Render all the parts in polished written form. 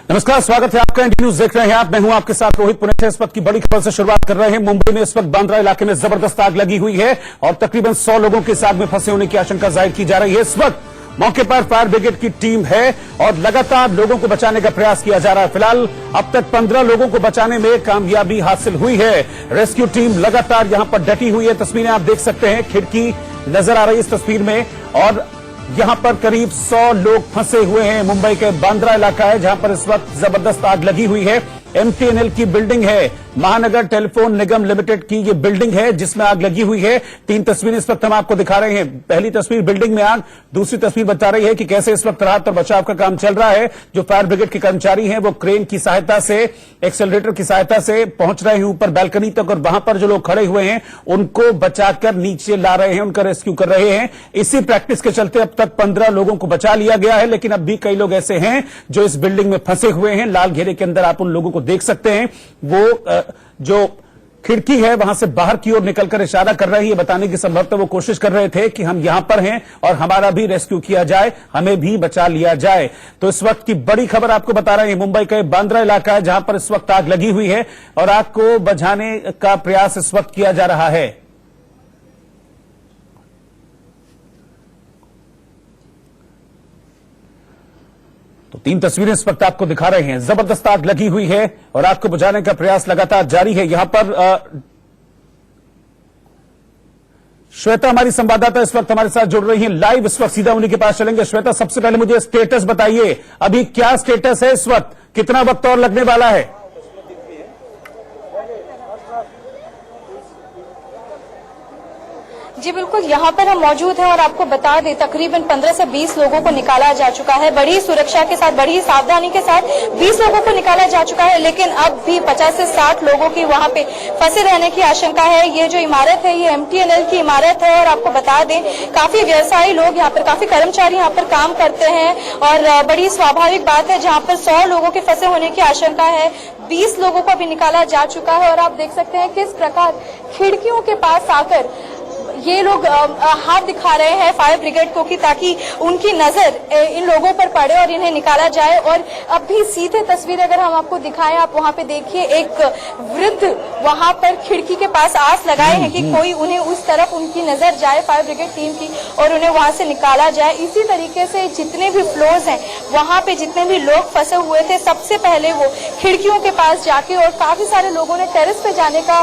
नमस्कार, स्वागत है आपका। इंडी न्यूज देख रहे हैं आप। मैं हूं आपके साथ रोहित पुणे। इस वक्त की बड़ी खबर से शुरुआत कर रहे हैं। मुंबई में इस वक्त बांद्रा इलाके में जबरदस्त आग लगी हुई है और तकरीबन 100 लोगों के इस आग में फंसे होने की आशंका जाहिर की जा रही है। इस वक्त मौके पर फायर ब्रिगेड की टीम है और लगातार लोगों को बचाने का प्रयास किया जा रहा है। फिलहाल अब तक 15 लोगों को बचाने में कामयाबी हासिल हुई है। रेस्क्यू टीम लगातार यहां पर डटी हुई है। तस्वीरें आप देख सकते हैं, खिड़की नजर आ रही है इस तस्वीर में और यहां पर करीब 100 लोग फंसे हुए हैं। मुंबई के बांद्रा इलाका है जहां पर इस वक्त जबरदस्त आग लगी हुई है। एमटीएनएल की बिल्डिंग है, महानगर टेलीफोन निगम लिमिटेड की ये बिल्डिंग है जिसमें आग लगी हुई है। 3 तस्वीरें इस वक्त हम आपको दिखा रहे हैं। पहली तस्वीर बिल्डिंग में आग, दूसरी तस्वीर बता रही है कि कैसे इस वक्त राहत और बचाव का काम चल रहा है। जो फायर ब्रिगेड के कर्मचारी हैं वो क्रेन की सहायता से, एक्सेलरेटर की सहायता से पहुंच रहे हैं ऊपर बैल्कनी तक और वहां पर जो लोग खड़े हुए हैं उनको बचाकर नीचे ला रहे हैं, उनका रेस्क्यू कर रहे हैं। इसी प्रैक्टिस के चलते अब तक 15 लोगों को बचा लिया गया है, लेकिन अब भी कई लोग ऐसे हैं जो इस बिल्डिंग में फंसे हुए हैं। लाल घेरे के अंदर आप उन लोगों को देख सकते हैं। वो जो खिड़की है वहां से बाहर की ओर निकलकर इशारा कर रहे हैं, ये बताने की संभवतः वो कोशिश कर रहे थे कि हम यहां पर हैं और हमारा भी रेस्क्यू किया जाए, हमें भी बचा लिया जाए। तो इस वक्त की बड़ी खबर आपको बता रहे हैं। मुंबई का बांद्रा इलाका है जहां पर इस वक्त आग लगी हुई है और आग को बुझाने का प्रयास इस वक्त किया जा रहा है। तो 3 तस्वीरें इस वक्त आपको दिखा रहे हैं। जबरदस्त आग लगी हुई है और आग को बुझाने का प्रयास लगातार जारी है। यहां पर श्वेता हमारी संवाददाता इस वक्त हमारे साथ जुड़ रही हैं लाइव। इस वक्त सीधा उन्हीं के पास चलेंगे। श्वेता, सबसे पहले मुझे स्टेटस बताइए, अभी क्या स्टेटस है इस वक्त, कितना वक्त और लगने वाला है? जी बिल्कुल, यहाँ पर हम मौजूद हैं और आपको बता दें तकरीबन 15 से 20 लोगों को निकाला जा चुका है। बड़ी सुरक्षा के साथ, बड़ी सावधानी के साथ 20 लोगों को निकाला जा चुका है, लेकिन अब भी 50 से 60 लोगों की वहाँ पे फंसे रहने की आशंका है। ये जो इमारत है ये एमटीएनएल की इमारत है और आपको बता दें काफी व्यवसायी लोग यहाँ पर, काफी कर्मचारी यहाँ पर काम करते हैं और बड़ी स्वाभाविक बात है जहाँ पर 100 लोगों के फंसे होने की आशंका है। 20 लोगों को अभी निकाला जा चुका है और आप देख सकते हैं किस प्रकार खिड़कियों के पास आकर ये लोग हाथ दिखा रहे हैं फायर ब्रिगेड को कि ताकि उनकी नजर इन लोगों पर पड़े और इन्हें निकाला जाए। और अब भी सीधे तस्वीर अगर हम आपको दिखाएं, आप वहां पे देखिए एक वृद्ध वहां पर खिड़की के पास आस लगाए हैं कि कोई उन्हें उस तरफ उनकी नजर जाए फायर ब्रिगेड टीम की और उन्हें वहां से निकाला जाए। इसी तरीके से जितने भी फ्लोर्स हैं वहां पे जितने भी लोग फंसे हुए थे, सबसे पहले वो खिड़कियों के पास जाके, और काफी सारे लोगों ने टेरेस पे जाने का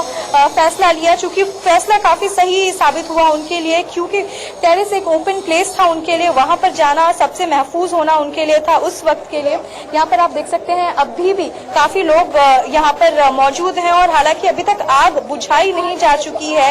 फैसला लिया, चूंकि फैसला काफी सही साबित हुआ उनके लिए, क्योंकि टेरेस एक ओपन प्लेस था उनके लिए, वहां पर जाना सबसे महफूज होना उनके लिए था उस वक्त के लिए। यहाँ पर आप देख सकते हैं अभी भी काफी लोग यहाँ पर मौजूद हैं और हालांकि अभी तक आग बुझाई नहीं जा चुकी है।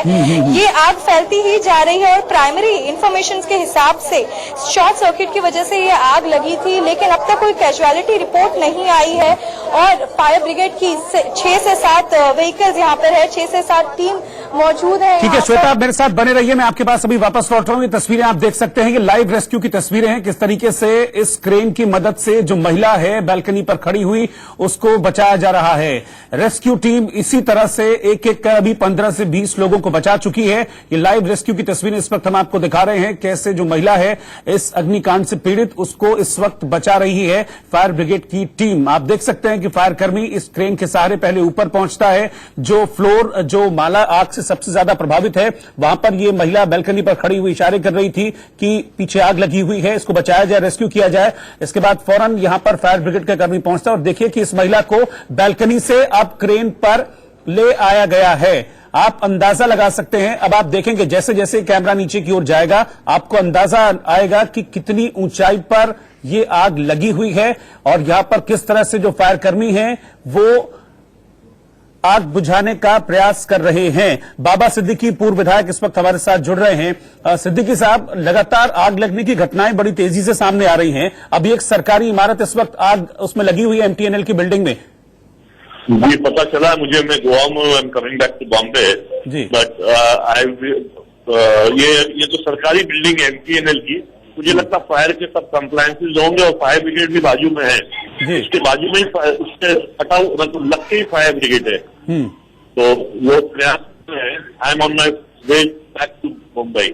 ये आग फैलती ही जा रही है और प्राइमरी इंफॉर्मेशन के हिसाब से शॉर्ट सर्किट की वजह से ये आग लगी थी, लेकिन अब तक कोई कैजुअलिटी रिपोर्ट नहीं आई है और फायर ब्रिगेड की 6 से 7 व्हीकल्स यहाँ पर है, 6 से 7 टीम मौजूद है। ठीक है श्वेता, आप मेरे साथ बने रहिए, मैं आपके पास अभी वापस लौट रहा हूं। ये तस्वीरें आप देख सकते हैं, ये लाइव रेस्क्यू की तस्वीरें हैं, किस तरीके से इस क्रेन की मदद से जो महिला है बैल्कनी पर खड़ी हुई उसको बचाया जा रहा है। रेस्क्यू टीम इसी तरह से एक एक कर अभी 15 से 20 लोगों को बचा चुकी है। ये लाइव रेस्क्यू की तस्वीरें इस वक्त हम आपको दिखा रहे हैं, कैसे जो महिला है इस अग्निकांड से पीड़ित उसको इस वक्त बचा रही है फायर ब्रिगेड की टीम। आप देख सकते हैं कि फायर कर्मी इस क्रेन के सहारे पहले ऊपर पहुंचता है। जो फ्लोर, जो माला आग से सबसे ज्यादा प्रभावित है, वहां पर ये महिला बैल्कनी पर खड़ी हुई इशारे कर रही थी कि पीछे आग लगी हुई है, इसको बचाया जाए, रेस्क्यू किया जाए। इसके बाद फौरन यहां पर फायर ब्रिगेड का कर्मी पहुंचता है और देखिए कि इस महिला को बैल्कनी से अब क्रेन पर ले आया गया है। आप अंदाजा लगा सकते हैं, अब आप देखेंगे जैसे जैसे कैमरा नीचे की ओर जाएगा आपको अंदाजा आएगा कि कितनी ऊंचाई पर यह आग लगी हुई है और यहां पर किस तरह से जो फायर कर्मी हैं वो आग बुझाने का प्रयास कर रहे हैं। बाबा सिद्दीकी पूर्व विधायक इस वक्त हमारे साथ जुड़ रहे हैं। सिद्दीकी साहब, लगातार आग लगने की घटनाएं बड़ी तेजी से सामने आ रही हैं। अभी एक सरकारी इमारत इस वक्त आग उसमें लगी हुई है एमटीएनएल की बिल्डिंग में। ये पता चला मुझे, मैं गोवा में, I am coming back to Bombay, but ये तो सरकारी बिल्डिंग है एमटीएनएल की। मुझे लगता फायर के सब कंप्लायंसेज होंगे और फायर ब्रिगेड भी बाजू में है, इसके बाजू में ही उससे हटा मतलब लग के ही फायर ब्रिगेड है। तो वो प्रयास है। I am on my way back to Mumbai.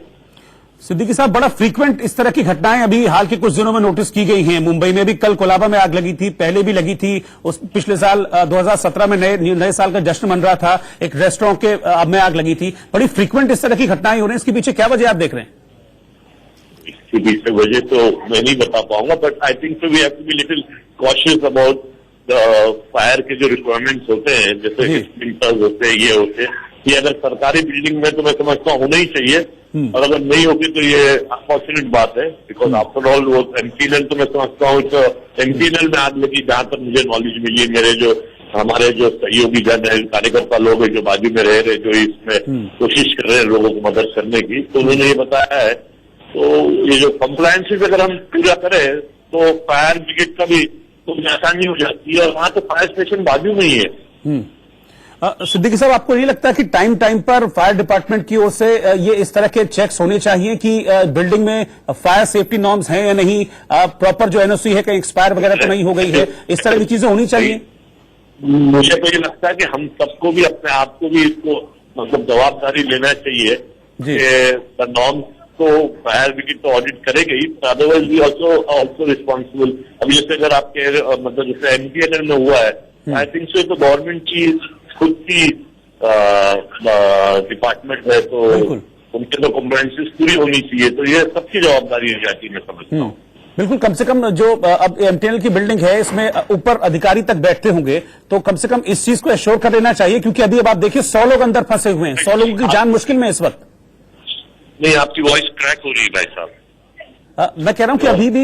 Siddiqui साहब, बड़ा फ्रीक्वेंट इस तरह की घटनाएं अभी हाल के कुछ दिनों में नोटिस की गई हैं। मुंबई में भी कल कोलाबा में आग लगी थी, पहले भी लगी थी। उस पिछले साल 2017 में नए साल का जश्न मन रहा था, एक रेस्टोरेंट के में आग लगी थी। बड़ी फ्रीक्वेंट इस तरह की घटनाएं हो रही हैं, इसके पीछे क्या वजह आप देख रहे हैं? इसके पीछे वजह तो मैं नहीं बता पाऊंगा, but I think we have to be little cautious about fire के जो रिक्वायरमेंट्स होते हैं, जैसे स्प्रिंकलर्स होते हैं, ये होते हैं, ये अगर सरकारी बिल्डिंग में तो मैं समझता हूँ होना ही चाहिए, और अगर नहीं होगी तो ये अनफॉर्चुनेट बात है, बिकॉज आफ्टर ऑल वो एमटीएनएल तो मैं समझता हूँ एमटीएनएल में आग लगी, जहां तक मुझे नॉलेज मिली, मेरे हमारे जो सहयोगी जन है, कार्यकर्ता लोग हैं जो बाजू में रह रहे, जो इसमें कोशिश कर रहे हैं लोगों को मदद करने की, तो उन्होंने ये बताया है। तो ये जो कंप्लायंसेस अगर हम पूरा करें तो फायर ब्रिगेड का भी तो आसानी हो जाती है, और वहां तो फायर स्टेशन बाजू में ही है। सिद्दीकी साहब, आपको नहीं लगता कि टाइम पर फायर डिपार्टमेंट की ओर से ये इस तरह के चेक्स होने चाहिए कि बिल्डिंग में फायर सेफ्टी नॉर्म्स हैं या नहीं, प्रॉपर जो एनओसी है कहीं एक्सपायर वगैरह तो नहीं हो गई है, इस तरह की चीजें होनी चाहिए? मुझे तो ये लगता है कि हम सबको भी अपने आप को भी इसको मतलब जवाबदारी लेना चाहिए कि नॉर्म्स तो फायर ब्रिगेड तो ऑडिट करेगी, अदरवाइज वी ऑल्सो रिस्पॉन्सिबल। अभी जैसे अगर आपके मतलब जैसे एमटीएनएल में हुआ है, आई थिंक सो तो गवर्नमेंट की खुद की डिपार्टमेंट है, तो उनके तो कॉम्प्लायंसेस पूरी होनी चाहिए, तो ये सबकी जवाबदारी हो जाती है, मैं समझता हूँ। बिल्कुल, कम से कम जो अब एमटीएनएल की बिल्डिंग है इसमें ऊपर अधिकारी तक बैठते होंगे, तो कम से कम इस चीज को एश्योर कर लेना चाहिए, क्योंकि अभी अब आप देखिए 100 लोग अंदर फंसे हुए हैं, 100 लोगों की जान मुश्किल में इस वक्त। नहीं, आपकी वॉइस क्रैक हो रही है भाई साहब। मैं कह रहा हूं कि अभी भी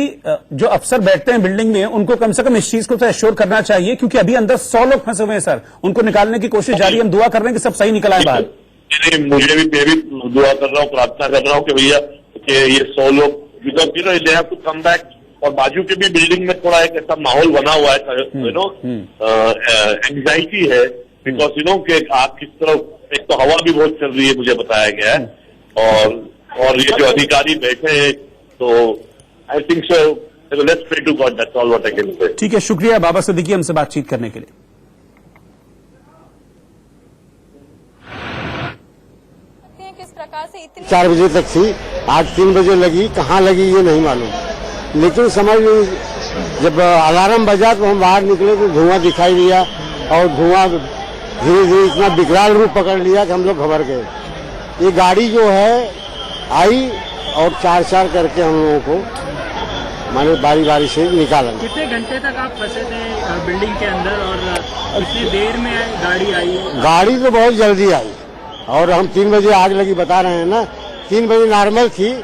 जो अफसर बैठते हैं बिल्डिंग में, उनको कम से कम इस चीज को तो एश्योर करना चाहिए, क्योंकि अभी अंदर 100 लोग फंसे हुए हैं सर, उनको निकालने की कोशिश जारी है। हम दुआ कर रहे हैं कि सब सही निकल आए बाहर। मुझे भी मैं भी दुआ कर रहा हूँ, प्रार्थना कर रहा हूँ कि भैया कि ये 100 लोग because they have to come back, और बाजू के भी बिल्डिंग में थोड़ा एक ऐसा माहौल बना हुआ है, एंग्जाइटी है, बिकॉज कि आप किस तरह, एक तो हवा भी बहुत चल रही है मुझे बताया गया है, और ये जो अधिकारी बैठे हैं, तो I think so let's pray to God, that's all what I can say. ठीक है, शुक्रिया बाबा सिद्दीकी हमसे बातचीत करने के लिए। किस प्रकार से इतनी 4 बजे तक थी, आज 3 बजे लगी, कहाँ लगी ये नहीं मालूम, लेकिन समझ जब अलार्म बजा तो हम बाहर निकले तो धुआं दिखाई दिया, और धुआं धीरे धीरे इतना विकराल रूप पकड़ लिया कि हम लोग घबरा गए। ये गाड़ी जो है आई और 4 करके हम लोगों को माने बारी बारी से निकाला। कितने घंटे तक आप फंसे थे बिल्डिंग के अंदर, और कितनी देर में गाड़ी आई? गाड़ी तो बहुत जल्दी आई, और हम 3 बजे आग लगी बता रहे हैं ना, 3 बजे नॉर्मल थी,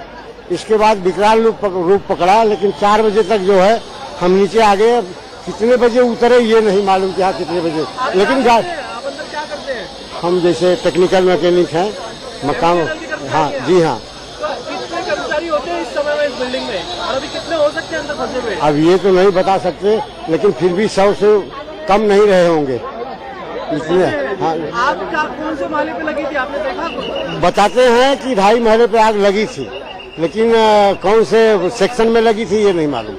इसके बाद विकराल रूप पकड़ा, लेकिन 4 बजे तक जो है हम नीचे आ गए। कितने बजे उतरे ये नहीं मालूम कि हाँ कितने बजे, लेकिन आप अंदर क्या करते हैं? हम जैसे टेक्निकल मैकेनिक हैं, मकान। हाँ जी हाँ। कितने कर्मचारी होते हैं इस समय में इस बिल्डिंग में, और अभी कितने हो सकते हैं अंदर फंसे हुए? अब ये तो नहीं बता सकते, लेकिन फिर भी 100 से कम नहीं रहे होंगे इसलिए। हाँ, आग कौन से माले पे लगी थी, आपने देखा? बताते हैं कि 2.5 महले पे आग लगी थी, लेकिन कौन से सेक्शन में लगी थी ये नहीं मालूम।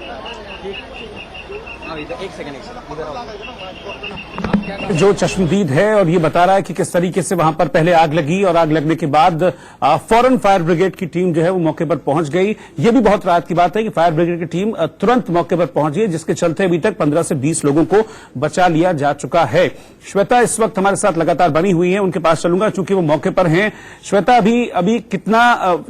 एक सेकंड जो चश्मदीद है और ये बता रहा है कि किस तरीके से वहां पर पहले आग लगी, और आग लगने के बाद फौरन फायर ब्रिगेड की टीम जो है वो मौके पर पहुंच गई। ये भी बहुत राहत की बात है कि फायर ब्रिगेड की टीम तुरंत मौके पर पहुंच गई, जिसके चलते अभी तक 15 से 20 लोगों को बचा लिया जा चुका है। श्वेता इस वक्त हमारे साथ लगातार बनी हुई है, उनके पास चलूंगा चूंकि वो मौके पर हैं। श्वेता, अभी कितना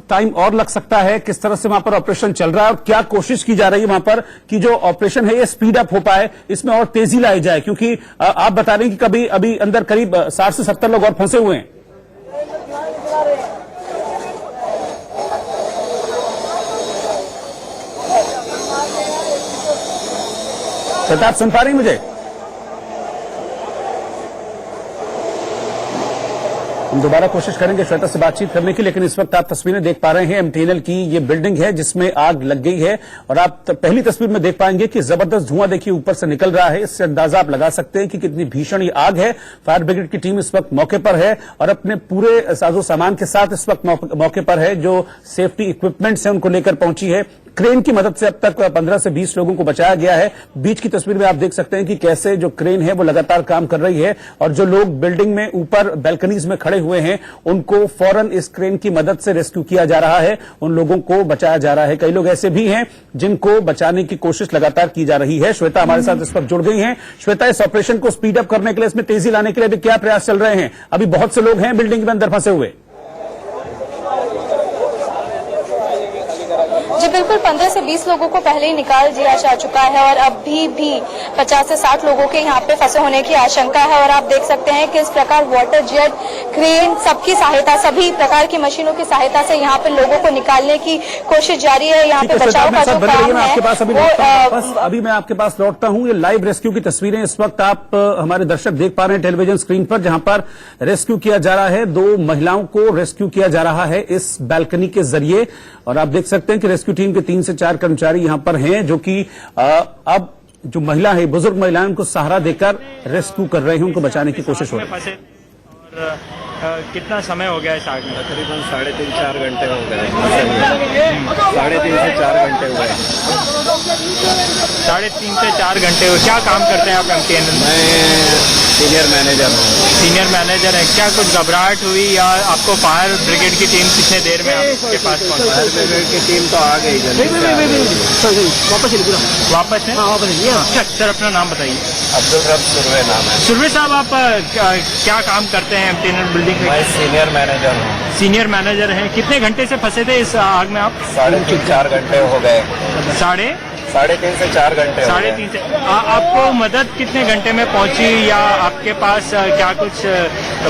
टाइम और लग सकता है, किस तरह से वहां पर ऑपरेशन चल रहा है, और क्या कोशिश की जा रही है वहां पर कि जो ऑपरेशन है ये स्पीड अप हो पाए, इसमें और तेजी लाई जाए, क्योंकि आप बता रहे हैं कि कभी अभी अंदर करीब 60 से 70 लोग और फंसे हुए हैं। श्वेता, आप सुन पा रही मुझे? हम दोबारा कोशिश करेंगे श्वेता से बातचीत करने की, लेकिन इस वक्त आप तस्वीरें देख पा रहे हैं एमटीएनएल की। ये बिल्डिंग है जिसमें आग लग गई है, और आप पहली तस्वीर में देख पाएंगे कि जबरदस्त धुआं देखिए ऊपर से निकल रहा है। इससे अंदाजा आप लगा सकते हैं कि कितनी भीषण ये आग है। फायर ब्रिगेड की टीम इस वक्त मौके पर है और अपने पूरे साजो सामान के साथ इस वक्त मौके पर है। जो सेफ्टी इक्विपमेंट्स हैं उनको लेकर पहुंची है। क्रेन की मदद से अब तक 15 से 20 लोगों को बचाया गया है। बीच की तस्वीर में आप देख सकते हैं कि कैसे जो क्रेन है वो लगातार काम कर रही है और जो लोग बिल्डिंग में ऊपर बैल्कनीज में खड़े हुए हैं उनको फौरन इस क्रेन की मदद से रेस्क्यू किया जा रहा है, उन लोगों को बचाया जा रहा है। कई लोग ऐसे भी हैं जिनको बचाने की कोशिश लगातार की जा रही है। श्वेता हमारे साथ इस पर जुड़ गई हैं। श्वेता, इस ऑपरेशन को स्पीड अप करने के लिए, इसमें तेजी लाने के लिए अभी क्या प्रयास चल रहे हैं? अभी बहुत से लोग हैं बिल्डिंग में अंदर फंसे हुए। जी बिल्कुल, 15 से 20 लोगों को पहले ही निकाल दिया जा चुका है और अभी भी 50 से 60 लोगों के यहाँ पे फंसे होने की आशंका है। और आप देख सकते हैं कि इस प्रकार वाटर जेट, क्रेन, सबकी सहायता, सभी प्रकार की मशीनों की सहायता से यहाँ पे लोगों को निकालने की कोशिश जारी है। यहाँ पे बचाव का जो काम है अभी मैं आपके पास लौटता हूँ। ये लाइव रेस्क्यू की तस्वीरें इस वक्त आप हमारे दर्शक देख पा रहे हैं टेलीविजन स्क्रीन पर, जहां पर रेस्क्यू किया जा रहा है। 2 महिलाओं को रेस्क्यू किया जा रहा है इस बैल्कनी के जरिए और आप देख सकते हैं कि रेस्क्यू टीम के 3 से 4 कर्मचारी यहां पर हैं जो कि अब जो महिला है, बुजुर्ग महिलाएं, उनको सहारा देकर रेस्क्यू कर रहे हैं, उनको बचाने की कोशिश हो रही है। और कितना समय हो गया इस आग में? तकरीबन 3.5-4 घंटे हो गए। 3.5 से 4 घंटे हो गए। 3.5 से 4 घंटे हो। क्या काम करते हैं आप MTN में? मैं सीनियर मैनेजर हूँ। सीनियर मैनेजर है। क्या कुछ घबराहट हुई या आपको फायर ब्रिगेड की टीम कितने देर में आपके पास पहुंची? फायर ब्रिगेड की टीम तो आ गई जल्दी से। वापस है? सर अपना नाम बताइए। अब्दुल रब सुरवे नाम है। सुरवे साहब, आप क्या काम करते हैं MTN बिल्डिंग में? मैं सीनियर मैनेजर हूँ। सीनियर मैनेजर हैं। कितने घंटे से फंसे थे इस आग में आप? 3.5-4 घंटे हो गए। 3.5 से 4 घंटे। 3.5 से। आपको मदद कितने घंटे में पहुंची या आपके पास क्या कुछ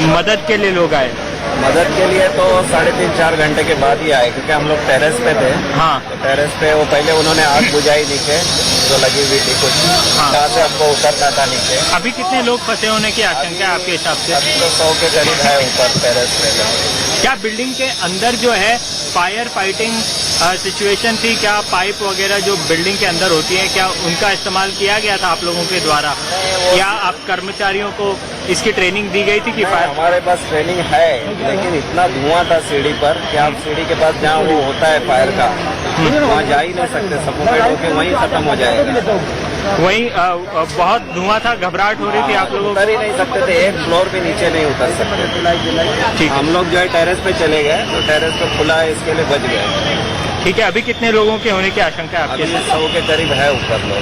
मदद के लिए लोग आए? मदद के लिए तो 3.5-4 घंटे के बाद ही आए, क्योंकि हम लोग टेरेस पे थे। हाँ। तो टेरेस पे वो पहले उन्होंने आग बुझाई नीचे जो लगी हुई थी कुछ, जहाँ से हमको उतरना था नीचे। अभी कितने लोग फंसे होने की आशंका है आपके हिसाब से? अभी तो 100 के करीब है ऊपर टेरेस पे। क्या बिल्डिंग के अंदर जो है फायर फाइटिंग सिचुएशन थी? क्या पाइप वगैरह जो बिल्डिंग के अंदर होती है, क्या उनका इस्तेमाल किया गया था आप लोगों के द्वारा? क्या आप कर्मचारियों को इसकी ट्रेनिंग दी गई थी कि फायर? हमारे पास ट्रेनिंग है, लेकिन इतना धुआं था सीढ़ी पर कि आप सीढ़ी के पास जहाँ वो होता है फायर का, वहाँ जा ही नहीं सकते। सफोकेट होकर वहीं खत्म हो जाएगा। वहीं बहुत धुआं था, घबराहट हो रही थी आप लोगों को? उतर ही नहीं सकते थे, एक फ्लोर पे नीचे नहीं उतर सकते। ठीक। हम लोग जो है टेरेस पे चले गए, तो टेरेस पे खुला है, इसके लिए बच गए। ठीक है, अभी कितने लोगों के होने की आशंका है आपके? अभी 100 के करीब है ऊपर लोग।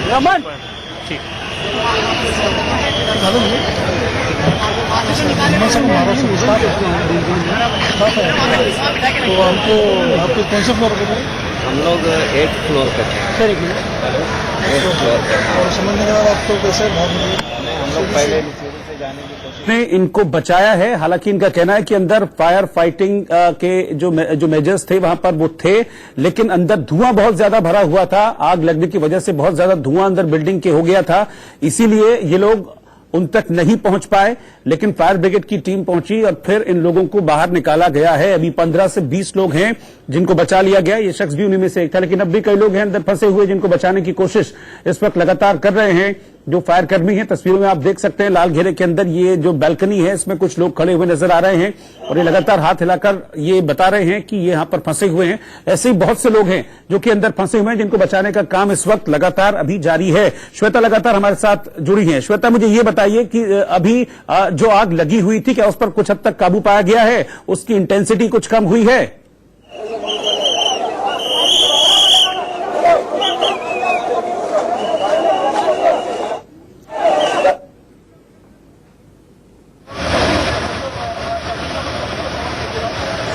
ठीक। तो आपको कौन से फ्लोर पे? हम लोग 8th फ्लोर पे थे। 8th फ्लोर पे। और समझने के बाद आपको कैसे भाग मिली? हम लोग पहले सीढ़ी से जाने की कोशिश ने इनको बचाया है। हालांकि इनका कहना है कि अंदर फायर फाइटिंग के जो मेजर्स थे वहां पर वो थे, लेकिन अंदर धुआं बहुत ज्यादा भरा हुआ था। आग लगने की वजह से बहुत ज्यादा धुआं अंदर बिल्डिंग के हो गया था, इसीलिए ये लोग उन तक नहीं पहुंच पाए। लेकिन फायर ब्रिगेड की टीम पहुंची और फिर इन लोगों को बाहर निकाला गया है। अभी 15 से 20 लोग हैं जिनको बचा लिया गया। ये शख्स भी उन्हीं में से एक था, लेकिन अब भी कई लोग हैं अंदर फंसे हुए जिनको बचाने की कोशिश इस वक्त लगातार कर रहे हैं जो फायर कर्मी हैं। तस्वीरों में आप देख सकते हैं लाल घेरे के अंदर ये जो बैल्कनी है इसमें कुछ लोग खड़े हुए नजर आ रहे हैं और ये लगातार हाथ हिलाकर ये बता रहे हैं कि ये यहां पर फंसे हुए हैं। ऐसे ही बहुत से लोग हैं जो कि अंदर फंसे हुए हैं जिनको बचाने का काम इस वक्त लगातार अभी जारी है। श्वेता लगातार हमारे साथ जुड़ी है। श्वेता, मुझे ये बताइए कि अभी जो आग लगी हुई थी क्या उस पर कुछ हद तक काबू पाया गया है? उसकी इंटेंसिटी कुछ कम हुई है?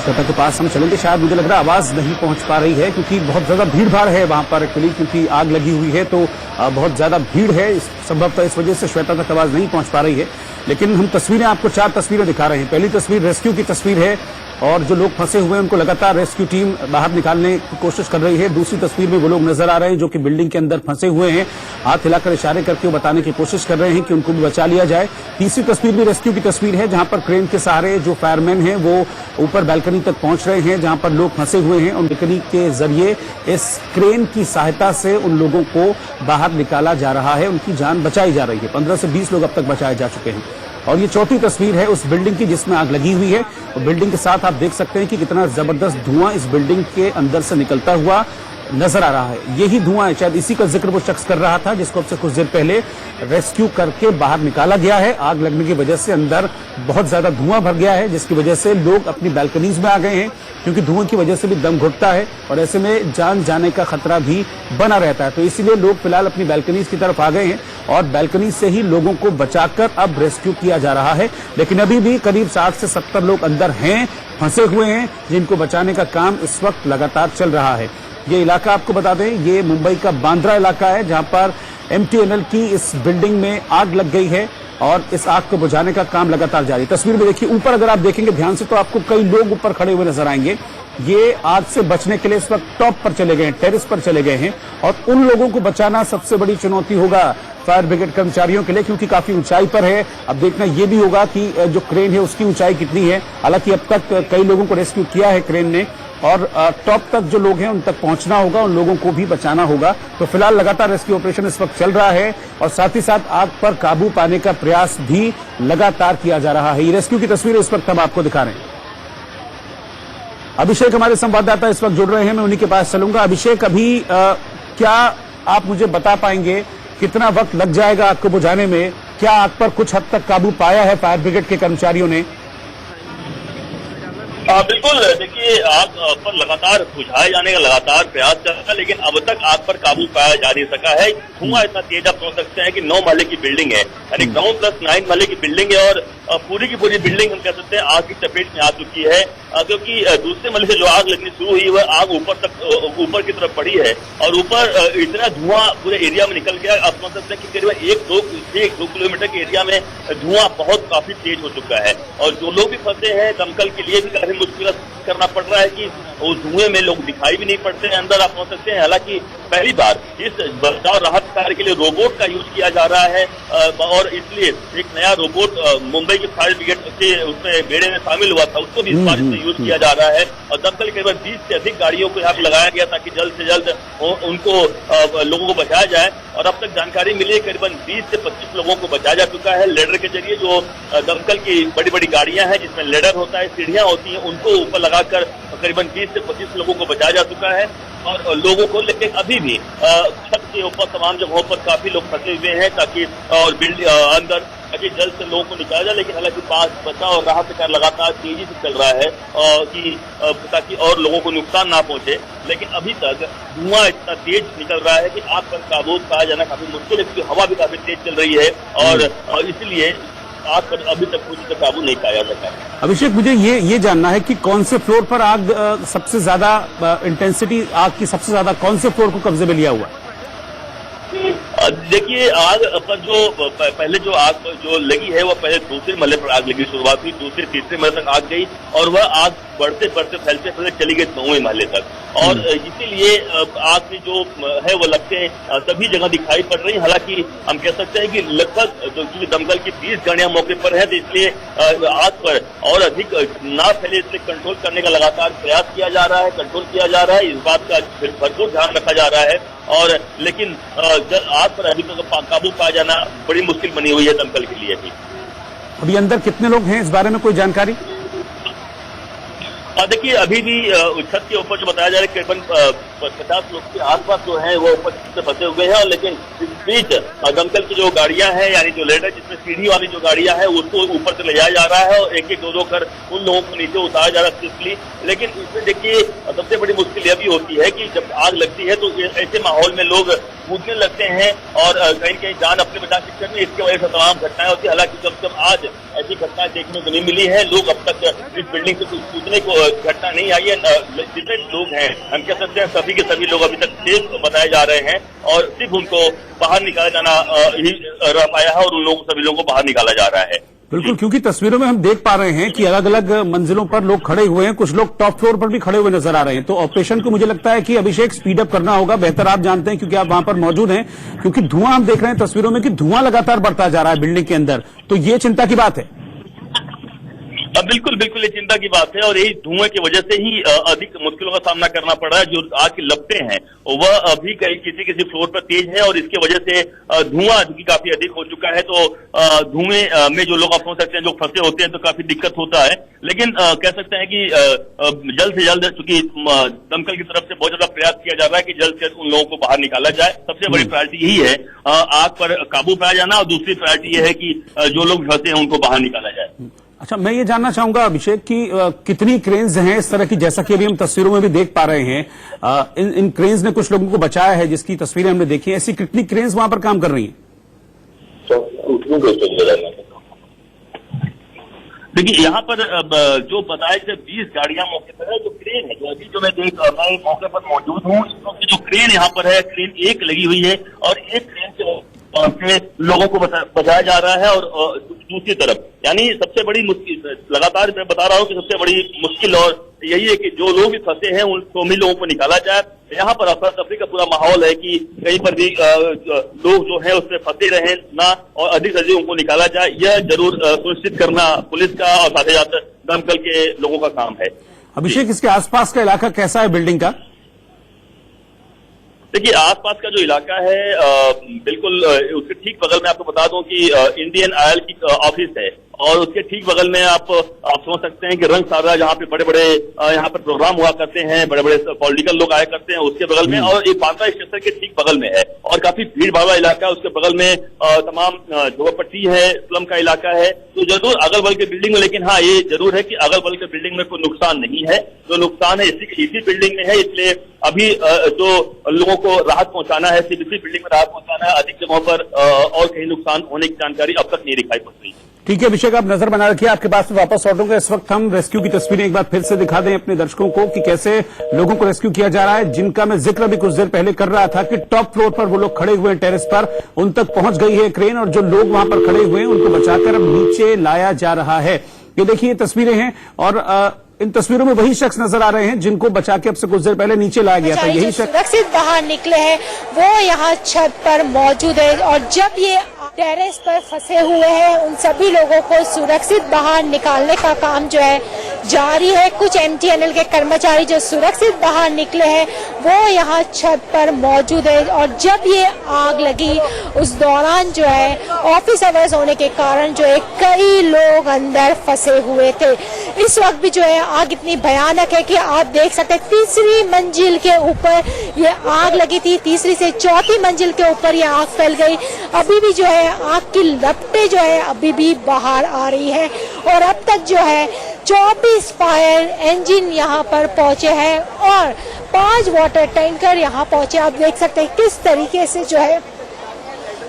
श्वेता के पास हम चलेंगे, शायद मुझे लग रहा है आवाज नहीं पहुंच पा रही है क्योंकि बहुत ज्यादा भीड़ भाड़ है वहां पर एक्चुअली, क्योंकि आग लगी हुई है तो बहुत ज्यादा भीड़ है। संभवतः इस वजह से श्वेता तक आवाज नहीं पहुंच पा रही है। लेकिन हम तस्वीरें आपको 4 तस्वीरें दिखा रहे हैं। पहली तस्वीर रेस्क्यू की तस्वीर है और जो लोग फंसे हुए हैं उनको लगातार रेस्क्यू टीम बाहर निकालने की कोशिश कर रही है। दूसरी तस्वीर में वो लोग नजर आ रहे हैं जो कि बिल्डिंग के अंदर फंसे हुए हैं, हाथ हिलाकर इशारे करके वो बताने की कोशिश कर रहे हैं कि उनको भी बचा लिया जाए। तीसरी तस्वीर भी रेस्क्यू की तस्वीर है जहां पर क्रेन के सहारे जो फायरमैन हैं वो ऊपर बैल्कनी तक पहुंच रहे हैं जहां पर लोग फंसे हुए हैं और बैल्कनी के जरिए इस क्रेन की सहायता से उन लोगों को बाहर निकाला जा रहा है, उनकी जान बचाई जा रही है। 15 से 20 लोग अब तक बचाए जा चुके हैं। और ये चौथी तस्वीर है उस बिल्डिंग की जिसमें आग लगी हुई है और बिल्डिंग के साथ आप देख सकते हैं कि कितना जबरदस्त धुआं इस बिल्डिंग के अंदर से निकलता हुआ नजर आ रहा है। यही धुआं है, शायद इसी का जिक्र वो शख्स कर रहा था जिसको अब से कुछ देर पहले रेस्क्यू करके बाहर निकाला गया है। आग लगने की वजह से अंदर बहुत ज्यादा धुआं भर गया है, जिसकी वजह से लोग अपनी बैल्कनीज में आ गए हैं, क्योंकि धुएं की वजह से भी दम घुटता है और ऐसे में जान जाने का खतरा भी बना रहता है। तो इसीलिए लोग फिलहाल अपनी बैल्कनीज की तरफ आ गए हैं और बैल्कनी से ही लोगों को बचाकर अब रेस्क्यू किया जा रहा है। लेकिन अभी भी करीब 60 से 70 लोग अंदर हैं, फंसे हुए हैं, जिनको बचाने का काम इस वक्त लगातार चल रहा है। ये इलाका आपको बता दें, ये मुंबई का बांद्रा इलाका है, जहां पर MTNL की इस बिल्डिंग में आग लग गई है और इस आग को बुझाने का काम लगातार जारी। तस्वीर में देखिए, ऊपर अगर आप देखेंगे ध्यान से तो आपको कई लोग ऊपर खड़े हुए नजर आएंगे। ये आग से बचने के लिए इस वक्त टॉप पर चले गए हैं, टेरेस पर चले गए हैं और उन लोगों को बचाना सबसे बड़ी चुनौती होगा फायर ब्रिगेड कर्मचारियों के लिए, क्योंकि काफी ऊंचाई पर है। अब देखना यह भी होगा कि जो क्रेन है उसकी ऊंचाई कितनी है। हालांकि अब तक कई लोगों को रेस्क्यू किया है क्रेन ने और टॉप तक जो लोग हैं उन तक पहुंचना होगा, उन लोगों को भी बचाना होगा। तो फिलहाल लगातार रेस्क्यू ऑपरेशन इस वक्त चल रहा है और साथ ही साथ आग पर काबू पाने का प्रयास भी लगातार किया जा रहा है। ये रेस्क्यू की तस्वीरें इस वक्त हम आपको दिखा रहे हैं। अभिषेक हमारे संवाददाता इस वक्त जुड़ रहे हैं, मैं उन्हीं के पास चलूंगा। अभिषेक, अभी क्या आप मुझे बता पाएंगे कितना वक्त लग जाएगा आग को बुझाने में? क्या आग पर कुछ हद तक काबू पाया है फायर ब्रिगेड के कर्मचारियों ने? बिल्कुल, देखिए आग पर लगातार बुझाए जाने का लगातार प्रयास चल रहा है, लेकिन अब तक आग पर काबू पाया जा नहीं सका है। धुआं इतना तेज आप समझ सकते हैं कि 9 महले की बिल्डिंग है, यानी 9+9 महले की बिल्डिंग है और पूरी की पूरी बिल्डिंग हम कह सकते हैं आग की चपेट में आ चुकी है, क्योंकि दूसरे महले से जो आग लगनी शुरू हुई वह आग ऊपर की तरफ बढ़ी है और ऊपर इतना धुआं पूरे एरिया में निकल गया। आप समझ सकते हैं कि करीब 1-2 किलोमीटर के एरिया में धुआं काफी तेज हो चुका है और जो लोग भी फंसे हैं दमकल के लिए भी काफी मुश्किल करना पड़ रहा है कि उस धुएं में लोग दिखाई भी नहीं पड़ते हैं अंदर, आप समझ सकते हैं। हालांकि पहली बार इस बचाव राहत कार्य के लिए रोबोट का यूज किया जा रहा है और इसलिए एक नया रोबोट मुंबई की फायर ब्रिगेड के उसमें बेड़े में शामिल हुआ था, उसको भी इस बार यूज किया जा रहा है और दमकल के करीब 20 से अधिक गाड़ियों को यहाँ पर लगाया गया ताकि जल्द से जल्द उनको लोगों को बचाया जाए। और अब तक जानकारी मिली है करीबन 20 से 25 लोगों को बचाया जा चुका है लेडर के जरिए। जो दमकल की बड़ी बड़ी गाड़ियां हैं जिसमें लेडर होता है, सीढ़ियां होती हैं, उनको ऊपर लगाकर करीबन 20 से 25 लोगों को बचाया जा चुका है और लोगों को, लेकिन अभी भी छत के ऊपर तमाम जगहों पर काफी लोग फंसे हुए हैं ताकि और अंदर ताकि जल्द से लोगों को निकाला जाए। लेकिन हालांकि बचाव और राहत कार्य लगातार तेजी से चल रहा है कि ताकि और लोगों को नुकसान ना पहुंचे, लेकिन अभी तक धुआं इतना तेज निकल रहा है कि आग पर काबू पाया जाना काफी मुश्किल है, क्योंकि हवा भी काफी तेज चल रही है और इसलिए आग पर अभी तक पूरी तरह काबू नहीं पाया जाता है। अभिषेक, मुझे ये जानना है कि कौन से फ्लोर पर आग सबसे ज्यादा इंटेंसिटी आग की सबसे ज्यादा कौन से फ्लोर को कब्जे में लिया हुआ? देखिए आग पर जो पहले जो आग जो लगी है वह पहले दूसरे महले पर आग लगी, शुरुआत हुई, दूसरे तीसरे महले तक आग गई और वह आग बढ़ते बढ़ते फैलते फैलते चली गई 9वें महले तक और इसीलिए आग की जो है वो लपटें सभी जगह दिखाई पड़ रही। हालांकि हम कह सकते हैं कि लगभग जो दमकल की 20 गाड़ियां मौके पर है, तो इसलिए आग पर और अधिक ना फैले इसलिए कंट्रोल करने का लगातार प्रयास किया जा रहा है, कंट्रोल किया जा रहा है, इस बात का भरपूर ध्यान रखा जा रहा है और लेकिन आग पर अभी तक काबू पाया जाना बड़ी मुश्किल बनी हुई है दमकल के लिए भी। अभी अंदर कितने लोग हैं, इस बारे में कोई जानकारी? देखिए अभी भी छत के ऊपर जो बताया जा रहा है करीबन 50 लोग के आसपास जो है वो ऊपर से फंसे हुए हैं और लेकिन इस बीच दमकल की जो गाड़ियां हैं यानी जो लेडर जिसमें सीढ़ी वाली जो गाड़ियां हैं उसको ऊपर से ले जाया जा रहा है और एक एक दो कर उन लोगों को नीचे उतारा जा रहा है स्विफ्टली। लेकिन इसमें देखिए सबसे बड़ी मुश्किल यह भी होती है कि जब आग लगती है तो ऐसे माहौल में लोग कूदने लगते हैं और कहीं कहीं जान अपने बचा के चक्कर में इसकी वजह से तमाम घटनाएं होती है। हालांकि जब आज ऐसी घटनाएं देखने को नहीं मिली है, लोग अब तक इस बिल्डिंग से कूदने को घटना नहीं आई है। जितने लोग हैं हम कह सकते हैं सभी के सभी लोग अभी तक सेफ बताए जा रहे हैं और सिर्फ उनको बाहर निकाला जाना ही रह पाया है और उन लोगों सभी लोगों को बाहर निकाला जा रहा है। बिल्कुल, क्योंकि तस्वीरों में हम देख पा रहे हैं कि अलग अलग मंजिलों पर लोग खड़े हुए हैं, कुछ लोग टॉप फ्लोर पर भी खड़े हुए नजर आ रहे हैं। तो ऑपरेशन को मुझे लगता है कि अभिषेक स्पीड अप करना होगा, बेहतर आप जानते हैं क्योंकि आप वहां पर मौजूद हैं, क्योंकि धुआं हम देख रहे हैं तस्वीरों में कि धुआं लगातार बढ़ता जा रहा है बिल्डिंग के अंदर, तो ये चिंता की बात है। बिल्कुल बिल्कुल ये चिंता की बात है और यही धुएं की वजह से ही अधिक मुश्किलों का सामना करना पड़ रहा है। जो आग की लपटें हैं वह अभी किसी फ्लोर पर तेज है और इसकी वजह से धुआं काफी अधिक हो चुका है। तो धुएं में जो लोग आप समझ सकते हैं, जो फंसे होते हैं तो काफी दिक्कत होता है। लेकिन कह सकते हैं कि जल्द से जल्द, चूंकि दमकल की तरफ से बहुत ज्यादा प्रयास किया जा रहा है कि जल्द से जल्द उन लोगों को बाहर निकाला जाए। सबसे बड़ी प्रायोरिटी यही है आग पर काबू पाया जाना, और दूसरी प्रायोरिटी यह है कि जो लोग फंसे हैं उनको बाहर निकाला जाए। अच्छा, मैं ये जानना चाहूंगा अभिषेक कि कितनी क्रेन्स हैं इस तरह की, जैसा कि अभी हम तस्वीरों में भी देख पा रहे हैं। इन क्रेन्स ने कुछ लोगों को बचाया है, जिसकी तस्वीरें हमने देखी हैं। ऐसी कितनी क्रेन्स वहां पर काम कर रही हैं? देखिए, यहाँ पर जो बताया कि 20 गाड़ियां मौके पर है। जो क्रेन है, जो मैं मौके पर मौजूद हूँ, जो क्रेन यहाँ पर है, क्रेन एक लगी हुई है और एक क्रेन से लोगों को बचाया जा रहा है। और दूसरी तरफ यानी सबसे बड़ी मुश्किल, लगातार मैं बता रहा हूँ कि सबसे बड़ी मुश्किल और यही है कि जो लोग भी फंसे हैं उन सभी लोगों को निकाला जाए। यहाँ पर अफरा तफरी का पूरा माहौल है कि कहीं पर भी लोग जो है उसमें फंसे रहे ना, और अधिक से अधिक उनको निकाला जाए। यह जरूर सुनिश्चित करना पुलिस का और साथ ही साथ दमकल के लोगों का काम है। अभिषेक, इसके आसपास का इलाका कैसा है बिल्डिंग का? देखिए, आसपास का जो इलाका है बिल्कुल उसके ठीक बगल में आपको बता दूं कि इंडियन ऑयल की ऑफिस है, और उसके ठीक बगल में आप समझ सकते हैं कि रंग सारा, जहाँ पे बड़े बड़े यहाँ पर प्रोग्राम हुआ करते हैं, बड़े बड़े पॉलिटिकल लोग आया करते हैं, उसके बगल में, और एक बांद्रा स्टेशन के ठीक बगल में है। और काफी भीड़ भाड़ वाला इलाका है। उसके बगल में तमाम झोपड़पट्टी है, स्लम का इलाका है। तो जरूर अगल बगल के बिल्डिंग में, लेकिन हाँ ये जरूर है कि अगल बगल के बिल्डिंग में कोई नुकसान नहीं है। जो नुकसान है इसी बिल्डिंग में है, इसलिए अभी जो लोगों को राहत पहुंचाना है, सिर्फ इसी बिल्डिंग में राहत पहुंचाना है। अधिक जगहों पर और कहीं नुकसान होने की जानकारी अब तक नहीं दिखाई पड़ रही है। ठीक है अभिषेक, आप नजर बना रखिए, आपके पास में वापस लौटूंगा। इस वक्त हम रेस्क्यू की तस्वीरें एक बार फिर से दिखा दें अपने दर्शकों को कि कैसे लोगों को रेस्क्यू किया जा रहा है, जिनका मैं जिक्र भी कुछ देर पहले कर रहा था कि टॉप फ्लोर पर वो लोग खड़े हुए हैं टेरेस पर, उन तक पहुंच गई है क्रेन, और जो लोग वहां पर खड़े हुए हैं उनको बचाकर अब नीचे लाया जा रहा है। ये देखिए तस्वीरें हैं, और इन तस्वीरों में वही शख्स नजर आ रहे हैं जिनको बचा के अब से कुछ देर पहले नीचे लाया गया था। यही शख्स सुरक्षित बाहर निकले हैं, वो यहाँ छत पर मौजूद है। और जब ये टेरेस पर फंसे हुए हैं, उन सभी लोगों को सुरक्षित बाहर निकालने का काम जो है जारी है। कुछ MTNL के कर्मचारी जो सुरक्षित बाहर निकले हैं, वो यहाँ छत पर मौजूद है। और जब ये आग लगी, उस दौरान जो है ऑफिस आवर्स होने के कारण जो है कई लोग अंदर फंसे हुए थे। इस वक्त भी जो है आग इतनी भयानक है कि आप देख सकते हैं, तीसरी मंजिल के ऊपर ये आग लगी थी, तीसरी से चौथी मंजिल के ऊपर ये आग फैल गई। अभी भी जो है आग की लपटें जो है अभी भी बाहर आ रही है। और अब तक जो है 24 फायर इंजन यहाँ पर पहुंचे हैं और 5 वाटर टैंकर यहाँ पहुंचे। आप देख सकते हैं किस तरीके से जो है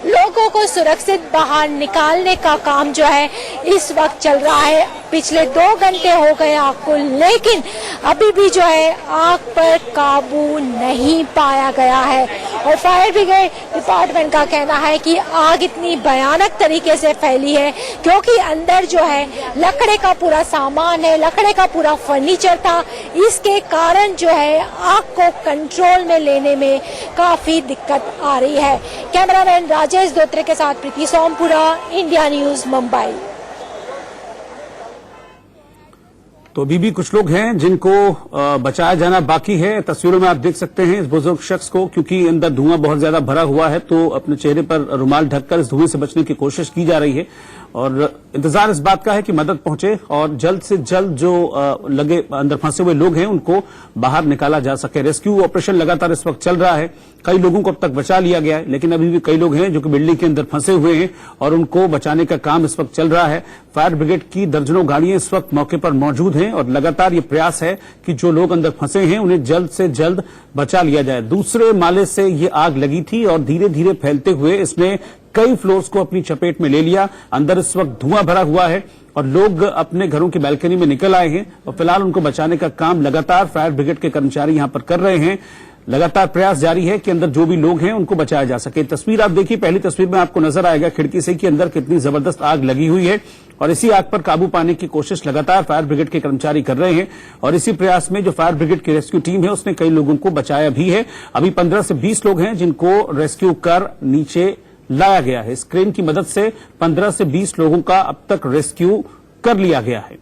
लोगों को सुरक्षित बाहर निकालने का काम जो है इस वक्त चल रहा है। पिछले 2 घंटे हो गए आग को, लेकिन अभी भी जो है आग पर काबू नहीं पाया गया है। और फायर ब्रिगेड डिपार्टमेंट का कहना है कि आग इतनी भयानक तरीके से फैली है क्योंकि अंदर जो है लकड़े का पूरा सामान है, लकड़े का पूरा फर्नीचर था। इसके कारण जो है आग को कंट्रोल में लेने में काफी दिक्कत आ रही है। कैमरामैन राजेश धोत्रे के साथ प्रीति सोमपुरा, इंडिया न्यूज, मुंबई। तो अभी भी कुछ लोग हैं जिनको बचाया जाना बाकी है। तस्वीरों में आप देख सकते हैं इस बुजुर्ग शख्स को, क्योंकि अंदर धुआं बहुत ज्यादा भरा हुआ है, तो अपने चेहरे पर रुमाल ढककर इस धुएं से बचने की कोशिश की जा रही है। और इंतजार इस बात का है कि मदद पहुंचे और जल्द से जल्द जो लगे अंदर फंसे हुए लोग हैं उनको बाहर निकाला जा सके। रेस्क्यू ऑपरेशन लगातार इस वक्त चल रहा है। कई लोगों को अब तक बचा लिया गया है, लेकिन अभी भी कई लोग हैं जो कि बिल्डिंग के अंदर फंसे हुए हैं और उनको बचाने का काम इस वक्त चल रहा है। फायर ब्रिगेड की दर्जनों गाड़ियां इस वक्त मौके पर मौजूद हैं और लगातार ये प्रयास है कि जो लोग अंदर फंसे हैं उन्हें जल्द से जल्द बचा लिया जाए। दूसरे माले से ये आग लगी थी और धीरे धीरे फैलते हुए इसने कई फ्लोर्स को अपनी चपेट में ले लिया। अंदर इस वक्त धुआं भरा हुआ है और लोग अपने घरों की बालकनी में निकल आए हैं और फिलहाल उनको बचाने का काम लगातार फायर ब्रिगेड के कर्मचारी यहां पर कर रहे हैं। लगातार प्रयास जारी है कि अंदर जो भी लोग हैं उनको बचाया जा सके। तस्वीर आप देखिए, पहली तस्वीर में आपको नजर आएगा खिड़की से कि अंदर कितनी जबरदस्त आग लगी हुई है और इसी आग पर काबू पाने की कोशिश लगातार फायर ब्रिगेड के कर्मचारी कर रहे हैं। और इसी प्रयास में जो फायर ब्रिगेड की रेस्क्यू टीम है उसने कई लोगों को बचाया भी है। अभी 15 से 20 लोग हैं जिनको रेस्क्यू कर नीचे लाया गया है। इस क्रेन की मदद से 15 से 20 लोगों का अब तक रेस्क्यू कर लिया गया है।